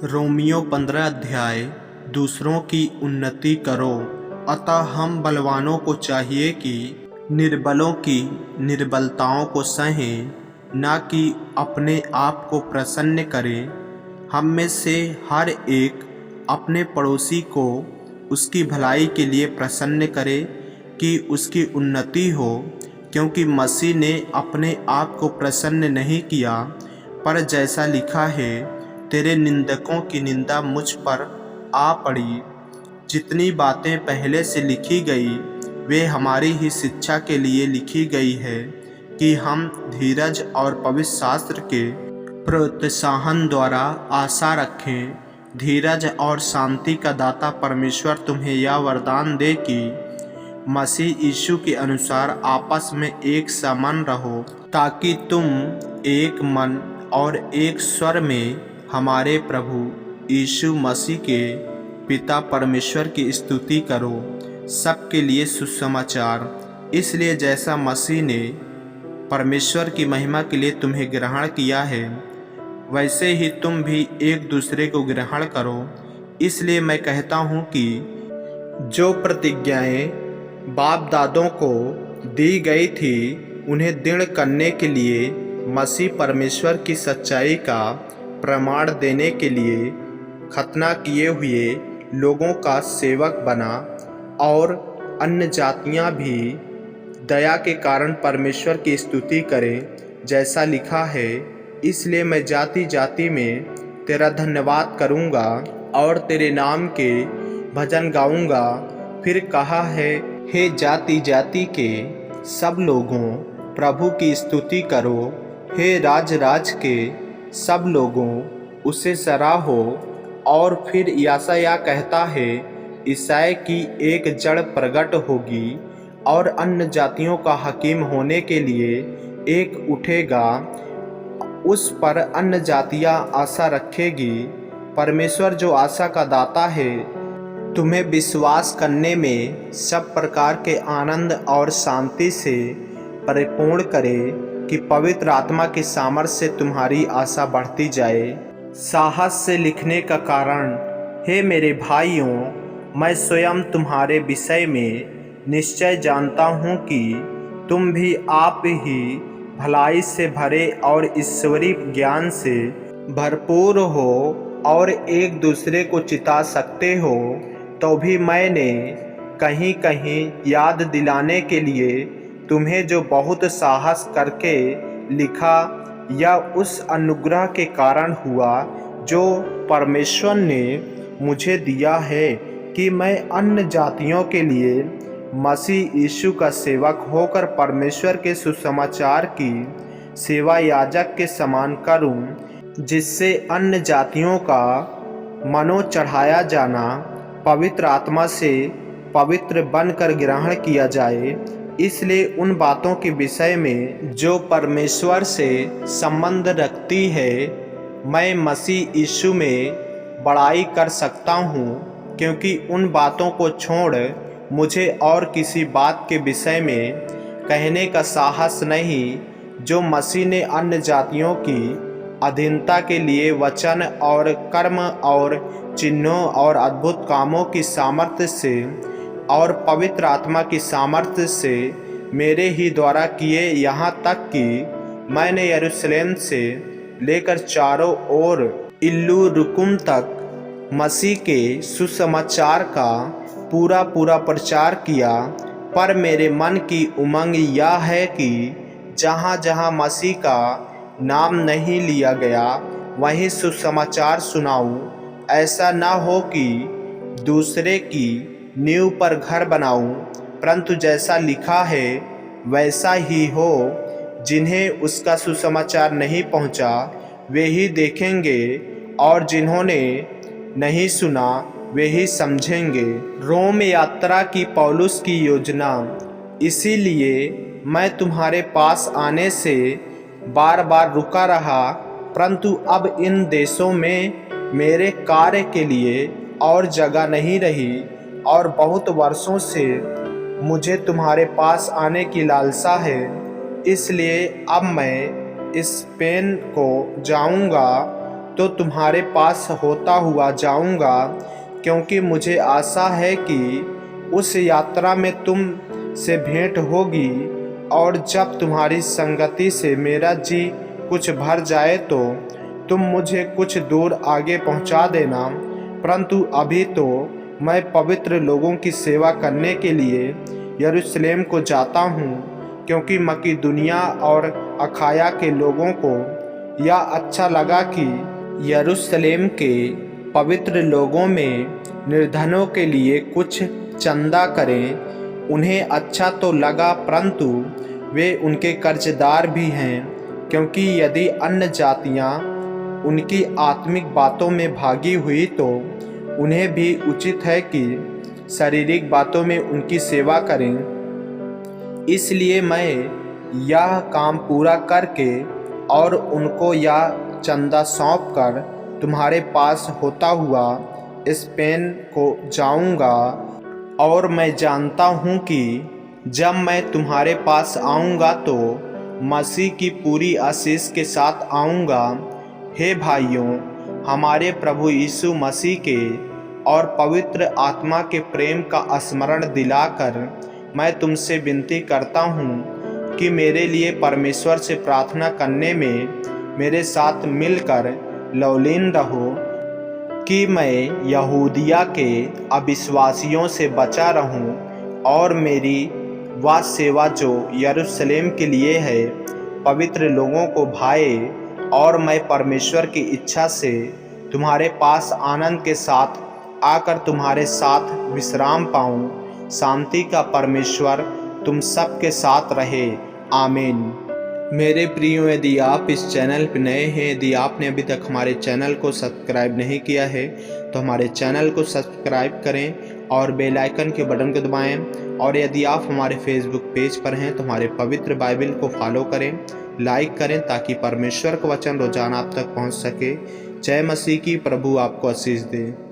Romeo 15 अध्याय। दूसरों की उन्नति करो। अतः हम बलवानों को चाहिए कि निर्बलों की निर्बलताओं को सहें, न कि अपने आप को प्रसन्न करें। हम में से हर एक अपने पड़ोसी को उसकी भलाई के लिए प्रसन्न करे कि उसकी उन्नति हो, क्योंकि मसीह ने अपने आप को प्रसन्न नहीं किया, पर जैसा लिखा है, तेरे निंदकों की निंदा मुझ पर आ पड़ी। जितनी बातें पहले से लिखी गई वे हमारी ही शिक्षा के लिए लिखी गई है, कि हम धीरज और पवित्र शास्त्र के प्रोत्साहन द्वारा आशा रखें। धीरज और शांति का दाता परमेश्वर तुम्हें यह वरदान दे कि मसीह यीशु के अनुसार आपस में एक समान रहो, ताकि तुम एक मन और एक स्वर में हमारे प्रभु यीशु मसीह के पिता परमेश्वर की स्तुति करो। सबके लिए सुसमाचार। इसलिए जैसा मसीह ने परमेश्वर की महिमा के लिए तुम्हें ग्रहण किया है, वैसे ही तुम भी एक दूसरे को ग्रहण करो। इसलिए मैं कहता हूँ कि जो प्रतिज्ञाएं बाप दादों को दी गई थी, उन्हें दृढ़ करने के लिए मसीह परमेश्वर की सच्चाई का प्रमाण देने के लिए खतना किए हुए लोगों का सेवक बना, और अन्य जातियां भी दया के कारण परमेश्वर की स्तुति करें, जैसा लिखा है, इसलिए मैं जाति जाति में तेरा धन्यवाद करूंगा और तेरे नाम के भजन गाऊंगा। फिर कहा है, हे जाति जाति के सब लोगों, प्रभु की स्तुति करो। हे राज राज के सब लोगों, उसे सराहो। और फिर यशायाह कहता है, ईसाई की एक जड़ प्रकट होगी और अन्य जातियों का हकीम होने के लिए एक उठेगा, उस पर अन्य जातियां आशा रखेगी। परमेश्वर जो आशा का दाता है, तुम्हें विश्वास करने में सब प्रकार के आनंद और शांति से परिपूर्ण करे, कि पवित्र आत्मा के सामर्थ्य से तुम्हारी आशा बढ़ती जाए। साहस से लिखने का कारण, हे मेरे भाइयों, मैं स्वयं तुम्हारे विषय में निश्चय जानता हूँ कि तुम भी आप ही भलाई से भरे और ईश्वरीय ज्ञान से भरपूर हो और एक दूसरे को चिता सकते हो। तो भी मैंने कहीं कहीं याद दिलाने के लिए तुम्हें जो बहुत साहस करके लिखा, यह उस अनुग्रह के कारण हुआ जो परमेश्वर ने मुझे दिया है, कि मैं अन्य जातियों के लिए मसीह यीशु का सेवक होकर परमेश्वर के सुसमाचार की सेवा याजक के समान करूं, जिससे अन्य जातियों का मनो चढ़ाया जाना पवित्र आत्मा से पवित्र बनकर ग्रहण किया जाए। इसलिए उन बातों के विषय में जो परमेश्वर से संबंध रखती है, मैं मसीह यीशु में बड़ाई कर सकता हूँ, क्योंकि उन बातों को छोड़ मुझे और किसी बात के विषय में कहने का साहस नहीं, जो मसीह ने अन्य जातियों की अधीनता के लिए वचन और कर्म और चिन्हों और अद्भुत कामों की सामर्थ्य से और पवित्र आत्मा की सामर्थ्य से मेरे ही द्वारा किए, यहाँ तक कि मैंने यरूशलेम से लेकर चारों ओर इल्लुरुकुम तक मसीह के सुसमाचार का पूरा प्रचार किया। पर मेरे मन की उमंग यह है कि जहाँ जहाँ मसीह का नाम नहीं लिया गया, वहीं सुसमाचार सुनाऊं। ऐसा न हो कि दूसरे की नींव पर घर बनाऊं, परंतु जैसा लिखा है वैसा ही हो। जिन्हें उसका सुसमाचार नहीं पहुंचा, वे ही देखेंगे, और जिन्होंने नहीं सुना वे ही समझेंगे। रोम यात्रा की पौलुस की योजना। इसीलिए मैं तुम्हारे पास आने से बार बार रुका रहा, परंतु अब इन देशों में मेरे कार्य के लिए और जगह नहीं रही, और बहुत वर्षों से मुझे तुम्हारे पास आने की लालसा है। इसलिए अब मैं स्पेन को जाऊंगा, तो तुम्हारे पास होता हुआ जाऊंगा, क्योंकि मुझे आशा है कि उस यात्रा में तुम से भेंट होगी, और जब तुम्हारी संगति से मेरा जी कुछ भर जाए तो तुम मुझे कुछ दूर आगे पहुंचा देना। परंतु अभी तो मैं पवित्र लोगों की सेवा करने के लिए यरूशलेम को जाता हूँ, क्योंकि मकीदुनिया और अखाया के लोगों को यह अच्छा लगा कि यरूशलेम के पवित्र लोगों में निर्धनों के लिए कुछ चंदा करें। उन्हें अच्छा तो लगा, परंतु वे उनके कर्जदार भी हैं, क्योंकि यदि अन्य जातियां उनकी आत्मिक बातों में भागी हुई तो उन्हें भी उचित है कि शारीरिक बातों में उनकी सेवा करें। इसलिए मैं यह काम पूरा करके और उनको यह चंदा सौंपकर तुम्हारे पास होता हुआ स्पेन को जाऊंगा। और मैं जानता हूँ कि जब मैं तुम्हारे पास आऊँगा तो मसीह की पूरी आशीष के साथ आऊँगा। हे भाइयों, हमारे प्रभु यीशु मसीह के और पवित्र आत्मा के प्रेम का स्मरण दिलाकर मैं तुमसे विनती करता हूँ कि मेरे लिए परमेश्वर से प्रार्थना करने में मेरे साथ मिलकर लवलीन रहो, कि मैं यहूदिया के अविश्वासियों से बचा रहूं और मेरी वह सेवा जो यरूशलेम के लिए है पवित्र लोगों को भाए, और मैं परमेश्वर की इच्छा से तुम्हारे पास आनंद के साथ आकर तुम्हारे साथ विश्राम पाऊं। शांति का परमेश्वर तुम सब के साथ रहे। आमीन। मेरे प्रियो, यदि आप इस चैनल पर नए हैं, यदि आपने अभी तक हमारे चैनल को सब्सक्राइब नहीं किया है तो हमारे चैनल को सब्सक्राइब करें और बेल आइकन के बटन को दबाएं। और यदि आप हमारे फेसबुक पेज पर हैं तो हमारे पवित्र बाइबल को फॉलो करें, लाइक करें, ताकि परमेश्वर का वचन रोजाना आप तक पहुंच सके। जय मसीह की। प्रभु आपको आशीष दे।